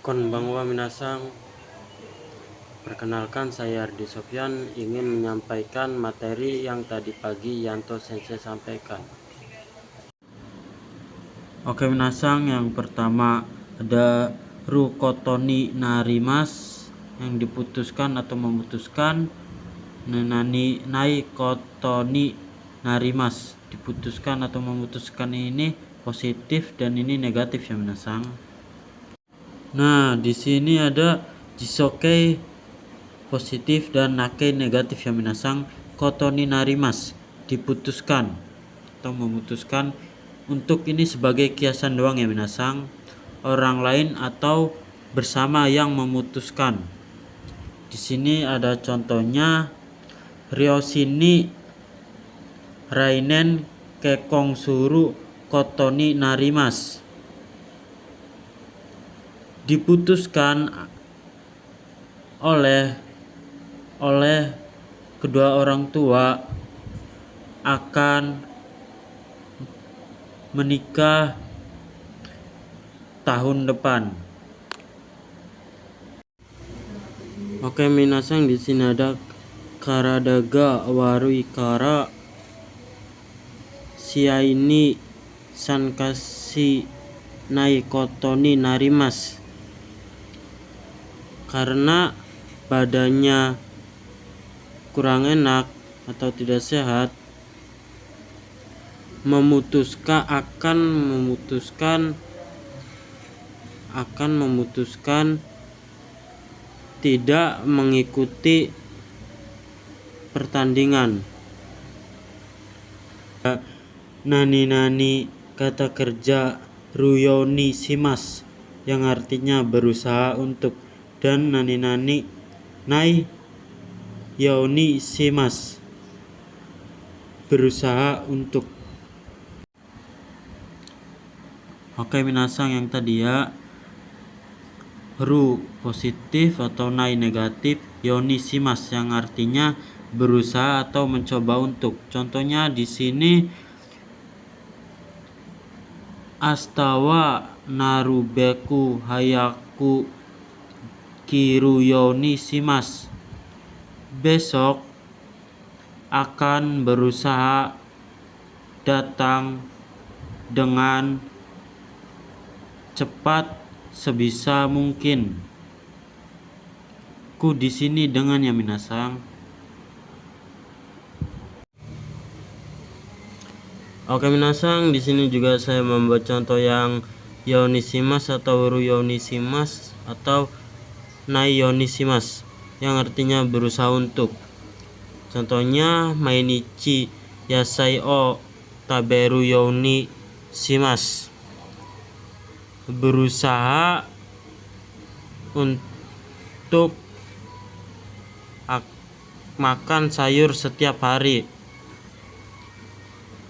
Konbanwa minasang, perkenalkan saya Ardi Sofyan ingin menyampaikan materi yang tadi pagi Yanto Sensei sampaikan. Oke minasang, yang pertama ada Rukotoni Narimas yang diputuskan atau memutuskan, Nai Kotoni Narimas diputuskan atau memutuskan. Ini positif dan ini negatif ya minasang. Nah, di sini ada Jisokei positif dan Nakei negatif ya minasang. Kotoni Narimas diputuskan atau memutuskan. Untuk ini sebagai kiasan doang ya minasang. Orang lain atau bersama yang memutuskan. Di sini ada contohnya Ryoshini Rainen Kekong Suru Kotoni Narimas. Diputuskan oleh kedua orang tua akan menikah tahun depan. Oke minasang, di sini ada Karadaga Waru Ikara Siaini Sankashi Nai Kotoni Narimas. Karena badannya kurang enak atau tidak sehat, akan memutuskan tidak mengikuti pertandingan. Nani kata kerja Ruyoni Shimas yang artinya berusaha untuk, dan nai Yoni Shimas berusaha untuk. Oke minasang, yang tadi ya Ru positif atau Nai negatif, Yoni Shimas yang artinya berusaha atau mencoba untuk. Contohnya di sini Astawa Narubeku Hayaku Kiruyoni Shimas. Besok akan berusaha datang dengan cepat sebisa mungkin. Ku di sini dengan ya minasang. Oke minasang, di sini juga saya membuat contoh yang Yonishimas atau Ruyonisimas atau Nai Yonisimas yang artinya berusaha untuk. Contohnya Mainichi Yasai o Taberu Yoni Shimas. Berusaha untuk makan sayur setiap hari.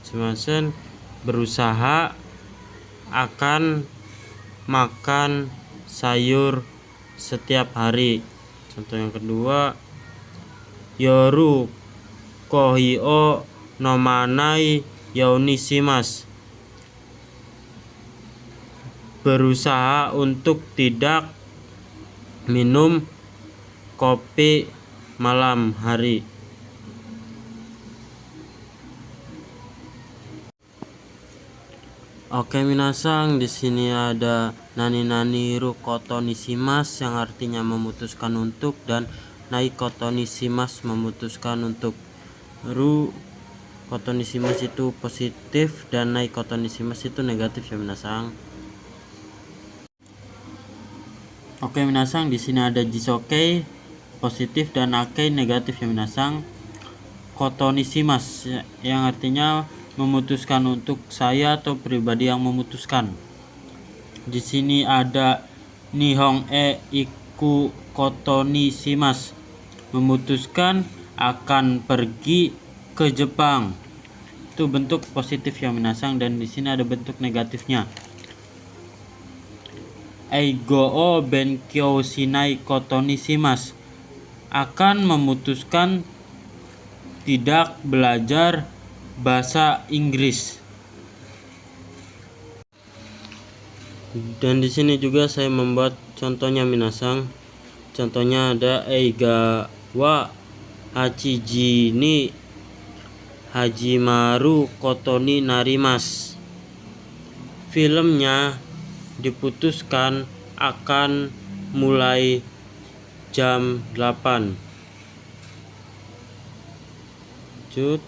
Semasen berusaha akan makan sayur setiap hari. Contoh yang kedua, Yoru Kohio Nomanai Yaunishimas. Berusaha untuk tidak minum kopi malam hari. Oke minasang, di sini ada Nani Rukotoni-shimas yang artinya memutuskan untuk, dan Nai Kotoni-shimas memutuskan untuk. Rukotoni-shimas itu positif dan Nai Kotoni-shimas itu negatif ya minasang. Oke minasang, di sini ada Jisokei positif dan Akei negatif ya minasang. Kotoni-shimas yang artinya memutuskan untuk, saya atau pribadi yang memutuskan. Di sini ada Nihon Iku Kotoni-shimas, memutuskan akan pergi ke Jepang. Itu bentuk positif ya minasang, dan di sini ada bentuk negatifnya. Eigo o Benkyou Shinai Kotoni-shimas, akan memutuskan tidak belajar bahasa Inggris. Dan di sini juga saya membuat contohnya minasang. Contohnya ada Eiga wa Hachiji ni Hajimaru Kotoni Narimas. Filmnya diputuskan akan mulai jam 8. Lanjut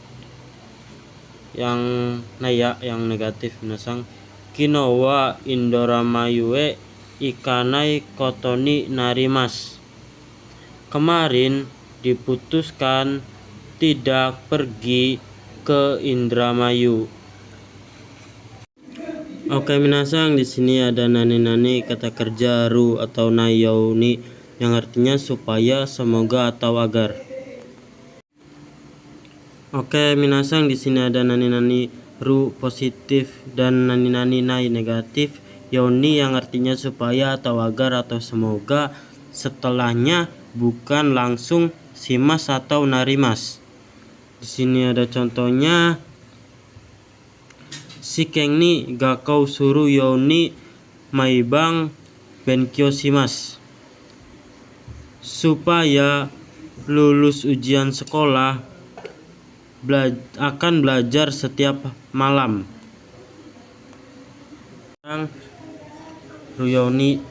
yang negatif minasang. Kino wa Indoramayue ikanai kotoni narimas. Kemarin diputuskan tidak pergi ke Indramayu. Oke minasang, di sini ada nani kata kerja ru atau nayauni yang artinya supaya, semoga atau agar. Oke minasang, di sini ada nani ru positif dan nani nai negatif. Yauni yang artinya supaya atau agar atau semoga, setelahnya bukan langsung simas atau narimas. Di sini ada contohnya. Shikeng ni gakau suru yauni maibang benkyou shimasu. Supaya lulus ujian sekolah akan belajar setiap malam. Ruyauni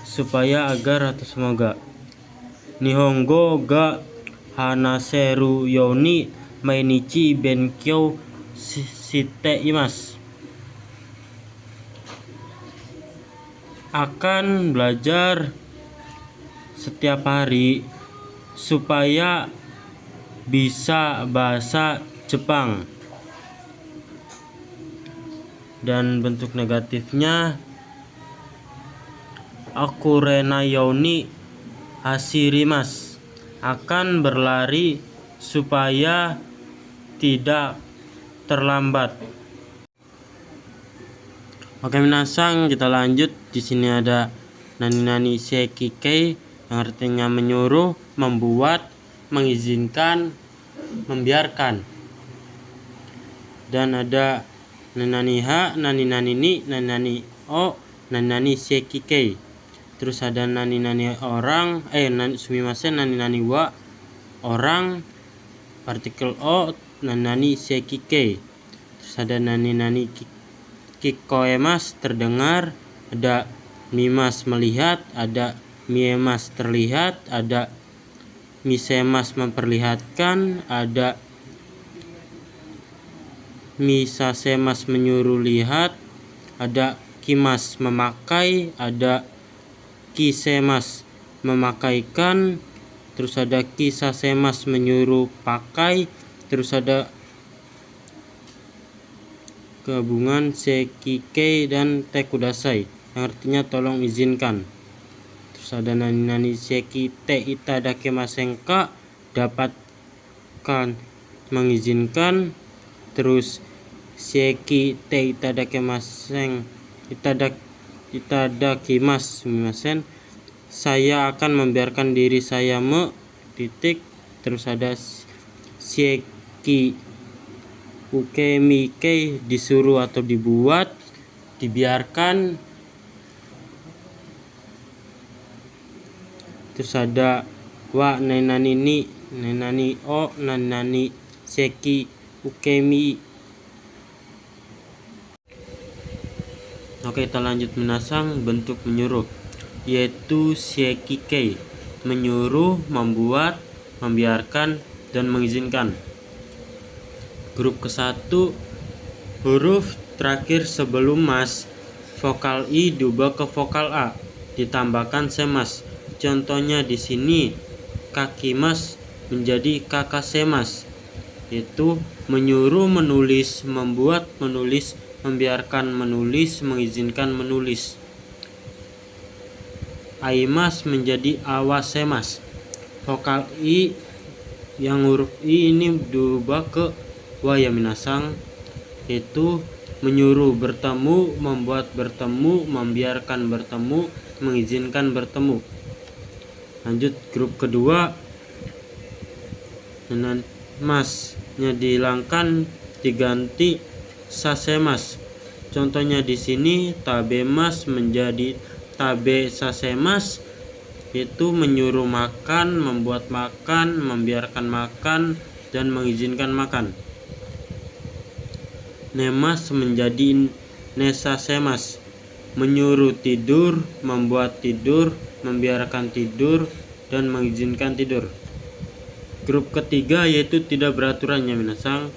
supaya, agar atau semoga. Nihongo ga hanaseru yauni mainichi benkyou shite imasu. Akan belajar setiap hari supaya bisa bahasa Jepang. Dan bentuk negatifnya akurenayouni hashirimasu. Akan berlari supaya tidak terlambat. Oke minasang, kita lanjut. Di sini ada nani sekikei yang artinya menyuruh, membuat, mengizinkan, membiarkan. Dan ada nani ni, nani o, nani sekikei. Terus ada nani orang, nani wa orang, partikel o, nani sekikei. Terus ada nani kikoemas terdengar, ada mimas melihat, ada miemas terlihat, ada misemas memperlihatkan, ada misasemas menyuruh lihat, ada kimas memakai, ada kisemas memakaikan, terus ada kisasemas menyuruh pakai, terus ada gabungan sekikei dan tekudasai yang artinya tolong izinkan. Terus ada nani seki te itadakimasen ka, dapatkan, mengizinkan. Terus seki te itadakimasu saya akan membiarkan diri saya titik. Terus ada seki ukemikei disuruh atau dibuat, dibiarkan. Terus ada wa nani ni, nani o, nani seki ukemi. Oke kita lanjut minasang, bentuk menyuruh yaitu sekikei, menyuruh, membuat, membiarkan, dan mengizinkan. Grup ke-1, huruf terakhir sebelum mas, vokal i diubah ke vokal a, ditambahkan semas. Contohnya di sini kakimas menjadi kakasemas, yaitu menyuruh menulis, membuat menulis, membiarkan menulis, mengizinkan menulis. Aimas menjadi awasemas. Vokal i yang huruf i ini diubah ke wa ya minasang, yaitu menyuruh bertemu, membuat bertemu, membiarkan bertemu, mengizinkan bertemu. Lanjut grup kedua, masnya dihilangkan diganti sasemas, Contohnya di sini tabemas menjadi tabe sasemas, yaitu menyuruh makan, membuat makan, membiarkan makan, dan mengizinkan makan. Nemas menjadi nesasemas, menyuruh tidur, membuat tidur, membiarkan tidur, dan mengizinkan tidur. Grup ketiga yaitu tidak beraturan ya minasang.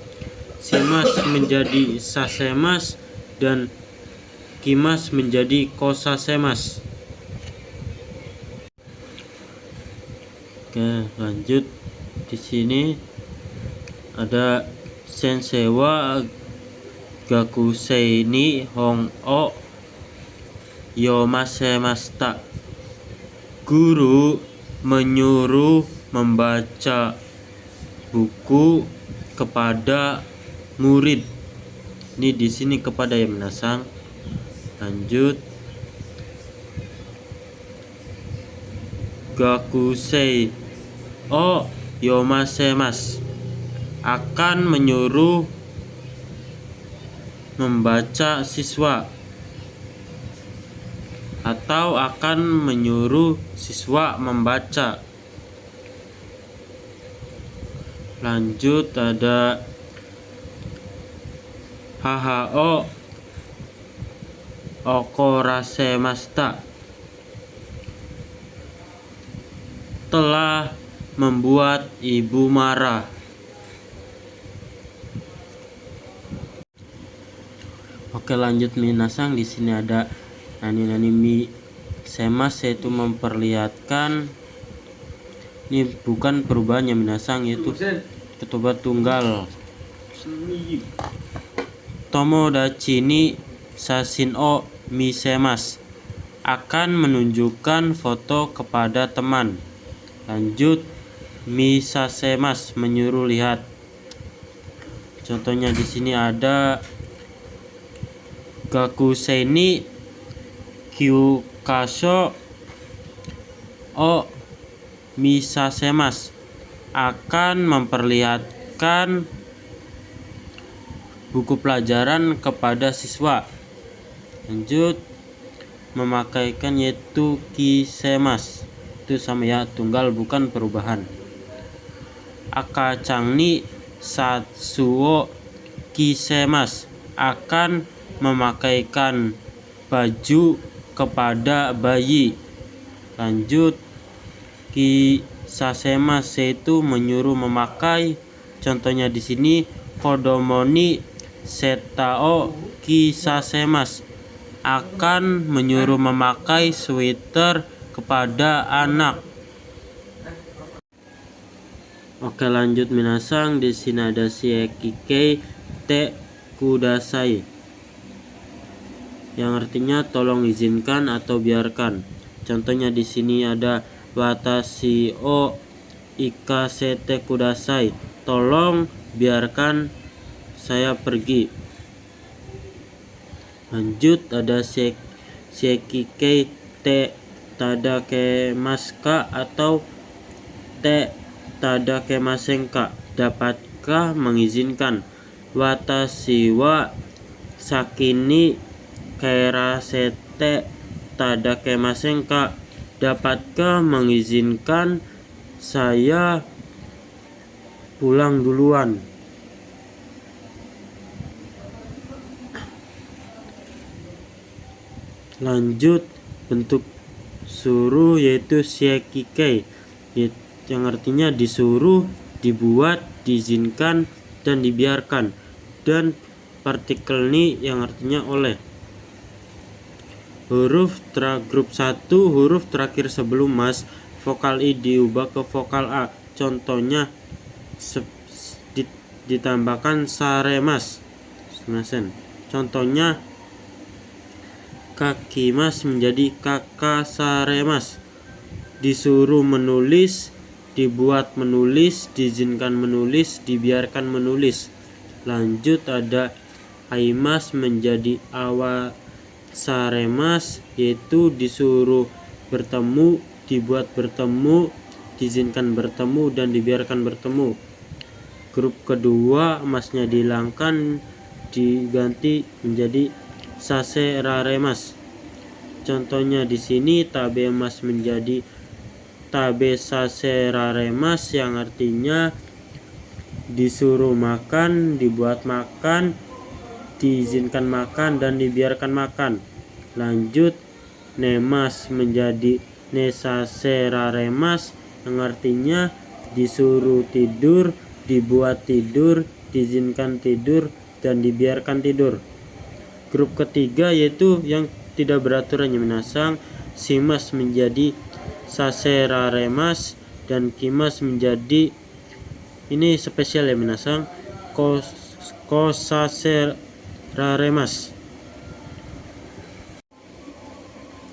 Simas menjadi sasemas dan kimas menjadi kosasemas. Oke, lanjut. Di sini ada sensewa gakusei ni hong o yomasemasta. Guru menyuruh membaca buku kepada murid. Ini di sini kepada ya minasang. Lanjut. Gakusei o yomasemas, akan menyuruh membaca siswa atau akan menyuruh siswa membaca. Lanjut ada hahao okorasemasta, telah membuat ibu marah. Oke, lanjut minasang. Di sini ada nani mi semas, yaitu memperlihatkan, ini bukan perubahannya minasang, yaitu ketoba tunggal. Tomodachi ni sasin o misemas, akan menunjukkan foto kepada teman. Lanjut, misasemas menyuruh lihat. Contohnya di sini ada gakusei ni kyukaso o misasemas, akan memperlihatkan buku pelajaran kepada siswa. Lanjut, memakaikan yaitu kisemas, itu sama ya, tunggal bukan perubahan. Akacang ni satsuo kisemas, akan memakaikan baju kepada bayi. Lanjut, kisasemas yaitu menyuruh memakai. Contohnya di sini kodomo ni setao kisasemas, akan menyuruh memakai sweater kepada anak. Oke, lanjut minasang. Di sini ada shiekikei te kudasai, yang artinya tolong izinkan atau biarkan. Contohnya di sini ada watashi o ikasete kudasai, tolong biarkan saya pergi. Lanjut ada shiekikei te tadakemaska atau te tadakemasenka, dapatkah mengizinkan. Watashi wa sakini kairasete tadakemasenka, dapatkah mengizinkan saya pulang duluan. Lanjut, bentuk suruh yaitu shiekikei, yang artinya disuruh, dibuat, diizinkan, dan dibiarkan. Dan partikel ni yang artinya oleh. Huruf grup 1, huruf terakhir sebelum mas, vokal i diubah ke vokal a. Contohnya ditambahkan saremas. Contohnya kakimas menjadi kakasaremas. Disuruh menulis, dibuat menulis, diizinkan menulis, dibiarkan menulis. Lanjut ada aimas menjadi awasaremas, yaitu disuruh bertemu, dibuat bertemu, diizinkan bertemu, dan dibiarkan bertemu. Grup kedua masnya dihilangkan, diganti menjadi saseraremas. Contohnya di sini tabemas menjadi tabe saseraremas, yang artinya disuruh makan, dibuat makan, diizinkan makan, dan dibiarkan makan. Lanjut, nemas menjadi nesaseraremas, yang artinya disuruh tidur, dibuat tidur, diizinkan tidur, dan dibiarkan tidur. Grup ketiga yaitu yang tidak beraturan ya minasang. Simas menjadi saseraremas dan kimas menjadi, ini spesial ya minasang, kosaseraremas.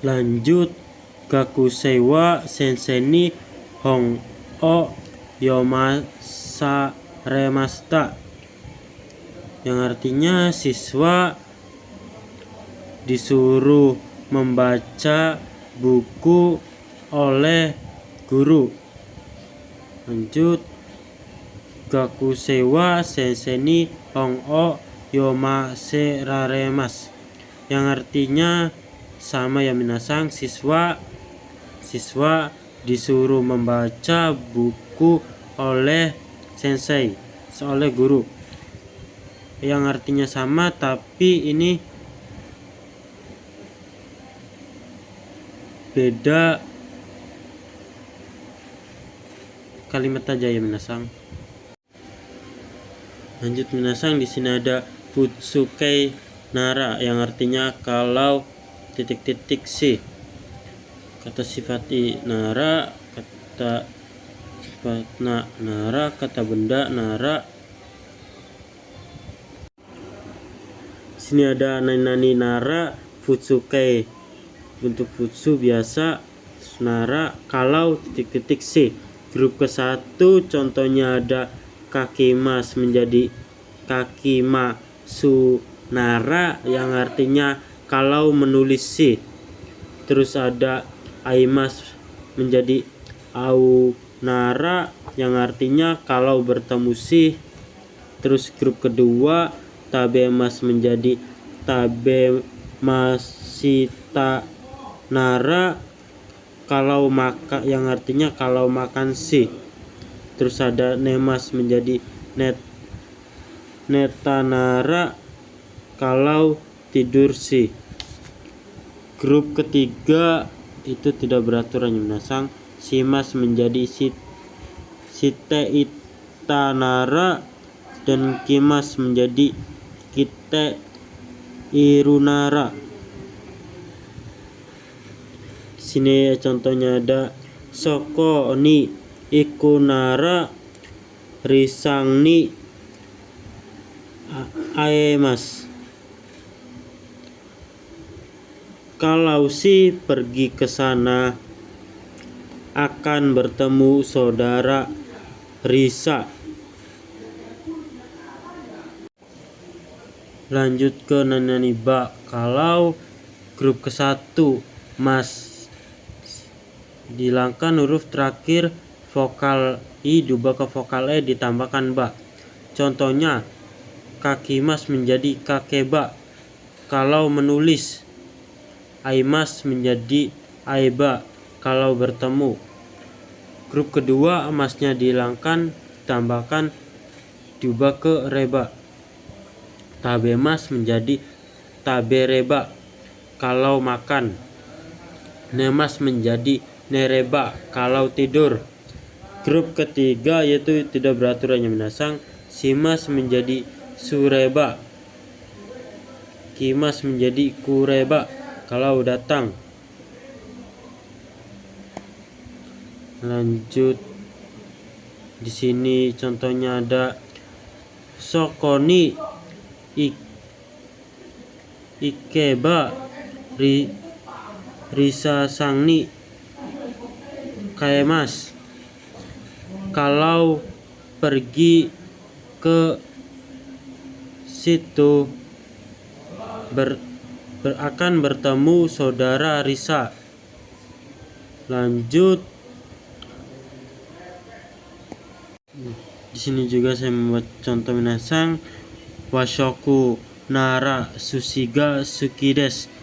Lanjut, gakusewa senseni hong o yomasaremasta, yang artinya siswa disuruh membaca buku oleh guru. Lanjut, gakusewa sensei hong o yomaseraremas, yang artinya sama ya minasang, siswa disuruh membaca buku oleh sensei, oleh guru, yang artinya sama, tapi ini beda kalimat aja ya minasang. Lanjut minasang, di sini ada futsukei nara, yang artinya kalau titik-titik si. Kata sifat nara, kata sifat nara, kata benda nara. Sini ada nani nara, futsukei bentuk futsu biasa, nara kalau titik-titik si. Grup ke-1 contohnya ada kakimas menjadi kakimasu nara, yang artinya kalau menulis si. Terus ada aimas menjadi au nara, yang artinya kalau bertemu si. Terus grup kedua tabemas menjadi tabemasita nara kalau makan, yang artinya kalau makan si. Terus ada nemas menjadi netanara kalau tidur si. Grup ketiga itu tidak beraturan minasang. Simas menjadi site itanara dan kimas menjadi kite irunara. Sini contohnya ada soko ni ikunara risang ni aemas. Kalau si pergi ke sana akan bertemu saudara Risa. Lanjut ke nani ba, kalau grup ke-1 mas dihilangkan huruf terakhir vokal i diubah ke vokal e ditambahkan ba. Contohnya kakimas menjadi kakeba kalau menulis, aimas menjadi aiba kalau bertemu. Grup kedua emasnya dihilangkan, ditambahkan diubah ke reba. Tabemas menjadi tabereba kalau makan. Nemas menjadi nereba kalau tidur. Grup ketiga yaitu tidak beraturannya minasang. Simas menjadi sureba, kimas menjadi kureba kalau datang. Lanjut, di sini contohnya ada sokoni ikeba risa sangni kaemas kalau pergi ke situ akan bertemu saudara Risa. Lanjut, di sini juga saya membuat contoh minasang. Washoku nara sushi ga suki desu.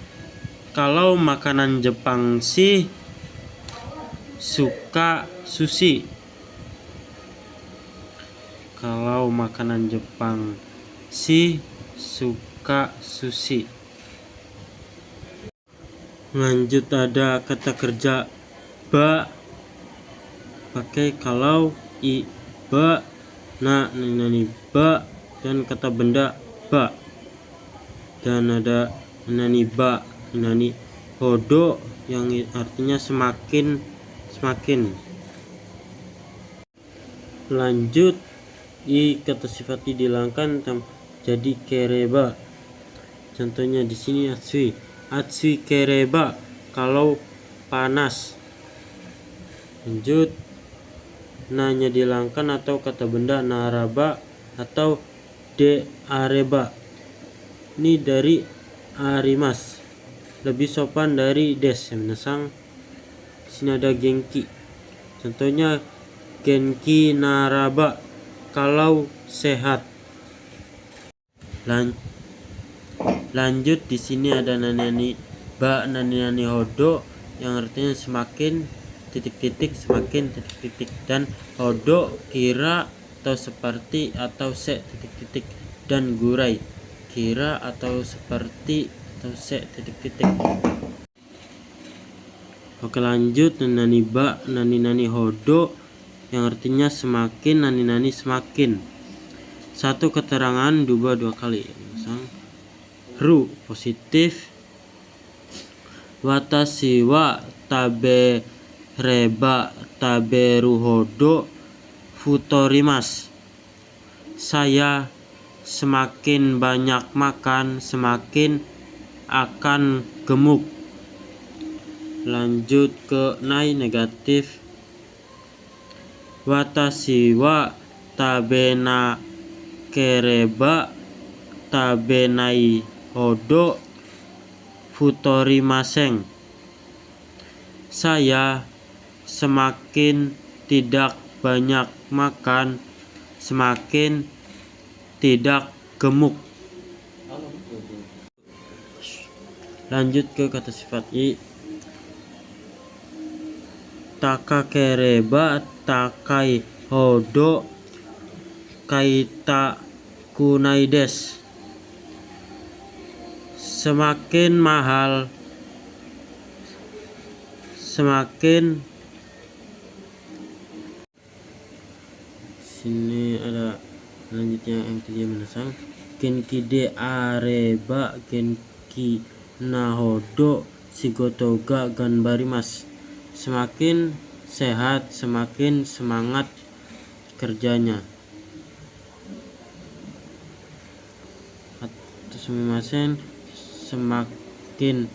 Kalau makanan Jepang sih suka sushi. Kalau makanan Jepang sih suka sushi. Lanjut, ada kata kerja ba pakai kalau, i ba, na nani ba, dan kata benda ba. Dan ada nani ba nani hodo yang artinya semakin. Lanjut, i kata sifat i dihilangkan jadi kereba. Contohnya di sini atsui kereba kalau panas. Lanjut, nanya dihilangkan atau kata benda naraba atau de areba. Ini dari arimas, lebih sopan dari des. Minasang, di sini ada genki. Contohnya genki naraba kalau sehat. Lanjut, di sini ada nani ba nani hodo yang artinya semakin semakin dan hodo kira atau seperti atau se dan gurai kira atau seperti atau se . Oke, lanjut, nani ba nani hodo yang artinya semakin, nani semakin. Satu keterangan dua kali. Ru positif, watashi wa tabereba taberu hodo futorimasu. Saya semakin banyak makan semakin akan gemuk. Lanjut ke nai negatif, watashi wa tabena kereba tabenai hodo futorimasen. Saya semakin tidak banyak makan semakin tidak gemuk. Lanjut ke kata sifat i, takakereba takai hodo kaita kunai desu. Semakin mahal semakin. Sini ada lanjutnya yang ketiga menasang, genki de areba genki na hodo shigoto ga ganbarimasu. Semakin sehat semakin semangat kerjanya. Atau sumimasen, semakin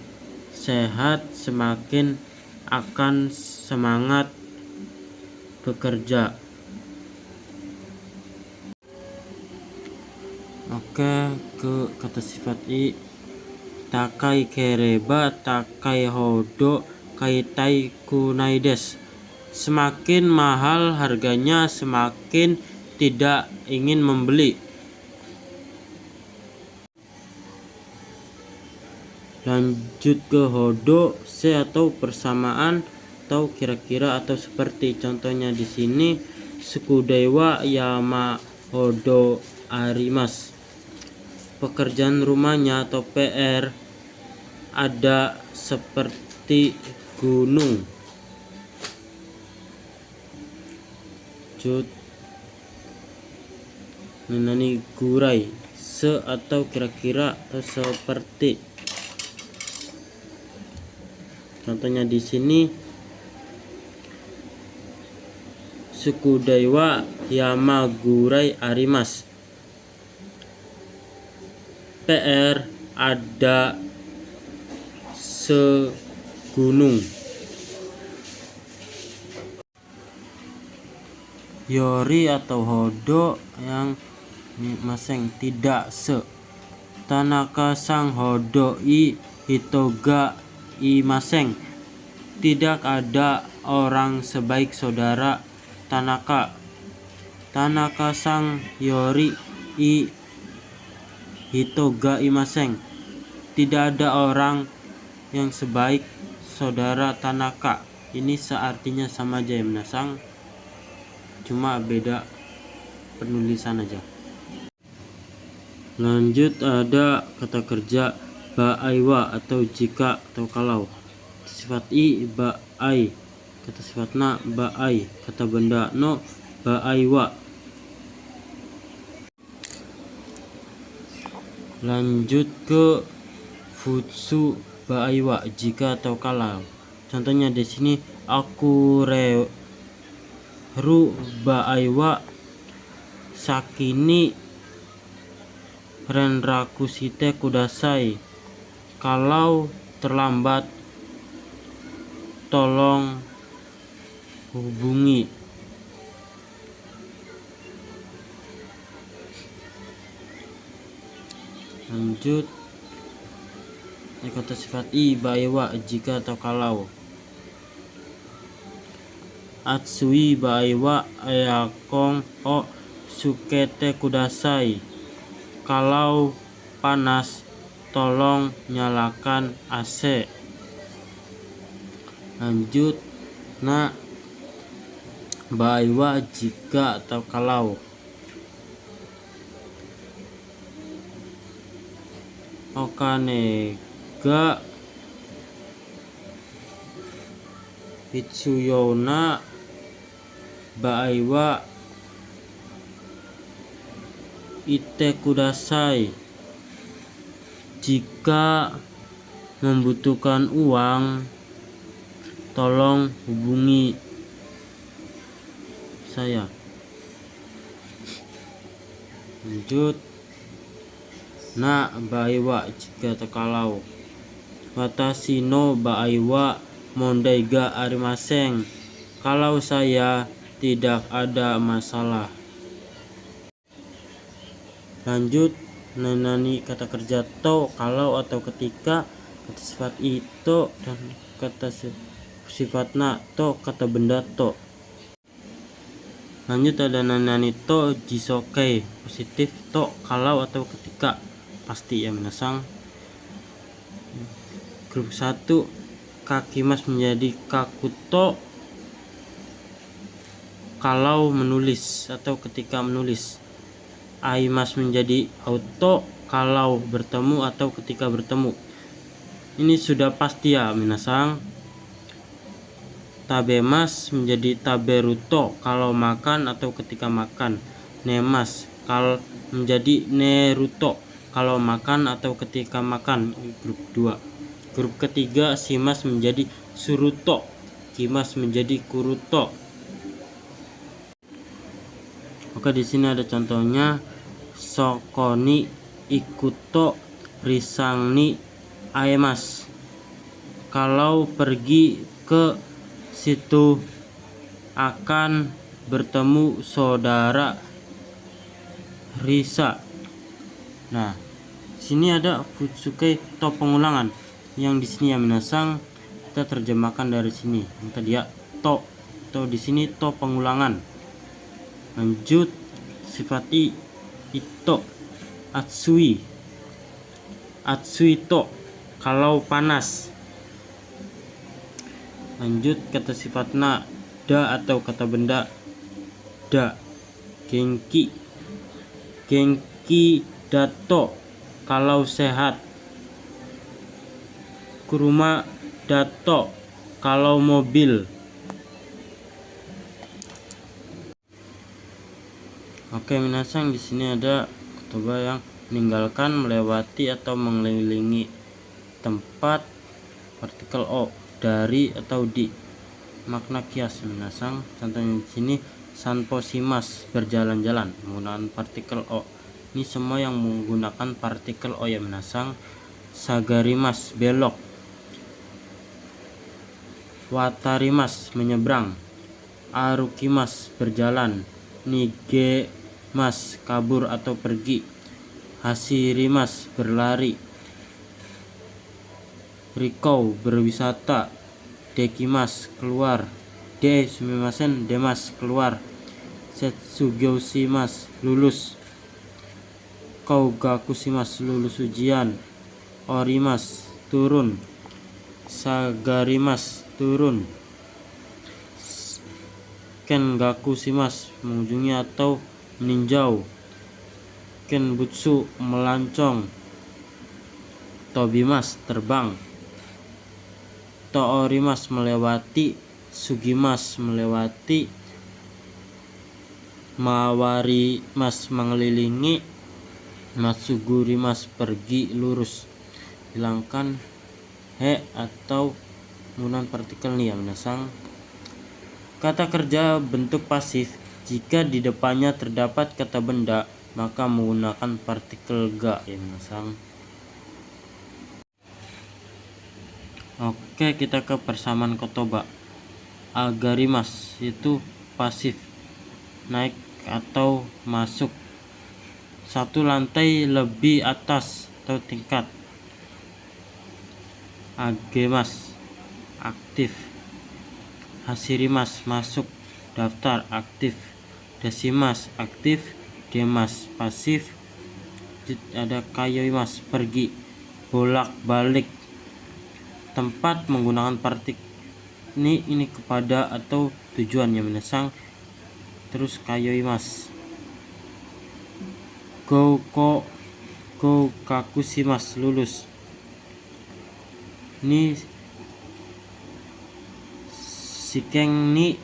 sehat semakin akan semangat bekerja. Oke, ke kata sifat i, takai kereba takai hodo kaitai kunai desu. Semakin mahal harganya semakin tidak ingin membeli. Lanjut ke hodo, se atau persamaan atau kira-kira atau seperti. Contohnya di sini sukudewa yama hodo arimasu. Pekerjaan rumahnya atau PR ada seperti gunung. Lanjut, nani gurai, se atau kira-kira atau seperti. Contohnya di sini sukudewa yama gurai arimasu. PR ada segunung. Yori atau hodo yang maseng tidak se. Tanaka sang hodo i hitoga i maseng. Tidak ada orang sebaik saudara Tanaka. Tanaka sang yori i hito ga imaseng. Tidak ada orang yang sebaik saudara Tanaka. Ini seartinya sama aja ya minasang, cuma beda penulisan aja. Lanjut ada kata kerja baaiwa atau jika atau kalau. Sifat i baai, kata sifat na baai, kata benda no baaiwa. Lanjut ke futsu baaiwa, jika atau kalau. Contohnya di sini aku ru baaiwa sakini renrakusite kudasai. Kalau terlambat tolong hubungi. Lanjut kata sifat i baaiwa, jika atau kalau. Atsui baaiwa ayakong o sukete kudasai. Kalau panas tolong nyalakan AC. Lanjut na baaiwa, jika atau kalau. Okane ga Hitsuyona baaiwa ite kudasai. Jika membutuhkan uang tolong hubungi saya. Lanjut na baaiwa, jika atau kalau. Watashi no baaiwa mondai ga arimaseng. Kalau saya tidak ada masalah. Lanjut nanani kata kerja to, kalau atau ketika, kata sifat ito dan kata sifat na to, kata benda to. Lanjut ada nanani to jisoke, positif, to kalau atau ketika, pasti ya minasang. Grup 1 kakimas menjadi kakuto kalau menulis atau ketika menulis. Aimas menjadi auto kalau bertemu atau ketika bertemu. Ini sudah pasti ya minasang. Tabemas menjadi taberuto kalau makan atau ketika makan. Nemas kalau menjadi neruto kalau makan atau ketika makan. Grup 2. Grup ketiga simas menjadi suruto, kimas menjadi kuruto. Oke, di sini ada contohnya. Sokoni ikuto risangni aemas. Kalau pergi ke situ akan bertemu saudara Risa. Nah, sini ada futsuke to pengulangan. Yang di sini ya minasang, kita terjemahkan dari sini. Yang tadi ya to di sini to pengulangan. Lanjut sifat i ito atsui to kalau panas. Lanjut kata sifat na da atau kata benda da. Genki dato kalau sehat. Kuruma dato kalau mobil. Oke minasang, di sini ada kotoba yang meninggalkan, melewati atau mengelilingi tempat. Partikel o dari atau di. Makna kias minasang. Contohnya di sini sanposimas berjalan-jalan menggunakan partikel o. Ini semua yang menggunakan partikel o ya minasang. Sagarimas belok. Watarimas menyeberang. Arukimas berjalan. Nigemas kabur atau pergi. Hasirimas berlari. Rikou berwisata. Dekimas keluar. Sumimasen demas keluar. Setsugyosimas lulus. Kougakushimasu lulus ujian. Orimasu turun. Sagarimasu turun. Kengakushimasu mengunjungi atau meninjau. Kenbutsu melancong. Tobimasu terbang. Toorimasu melewati. Sugimasu melewati. Mawarimasu mengelilingi. Matsugurimasu pergi lurus. Hilangkan he atau penggunaan partikel ni ya minasang. Kata kerja bentuk pasif jika di depannya terdapat kata benda maka menggunakan partikel ga ya minasang. Oke, kita ke persamaan kotoba. Agarimasu itu pasif, naik atau masuk. Satu lantai lebih atas atau tingkat. Agemasu aktif. Hashirimasu masuk daftar aktif. Deshimasu aktif. Demasu pasif. Ada kayoimasu pergi, bolak-balik. Tempat menggunakan partikel ini kepada atau tujuan ya minasang. Terus kayoimasu. Kougakushimasu lulus. Ini Shiken ni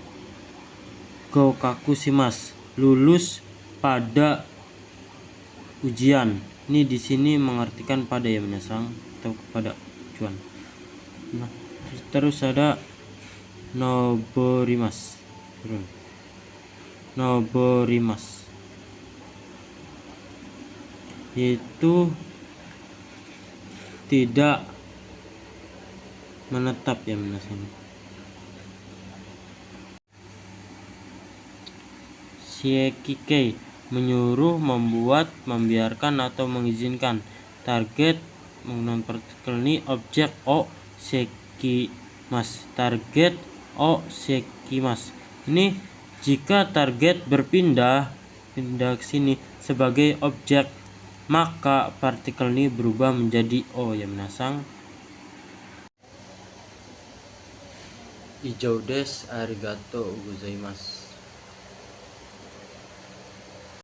Kougakushimasu lulus pada ujian. Ini di sini mengartikan pada ya minasang atau kepada tujuan. Nah, terus ada noborimasu. Noborimasu itu tidak menetap ya minasang. Shiekikei menyuruh, membuat, membiarkan atau mengizinkan. Target menggunakan partikel ni objek o sekimasu. Target o sekimasu. Ini jika target pindah ke sini sebagai objek maka partikel ini berubah menjadi o ya minasang. Ijou desu, arigatou gozaimasu.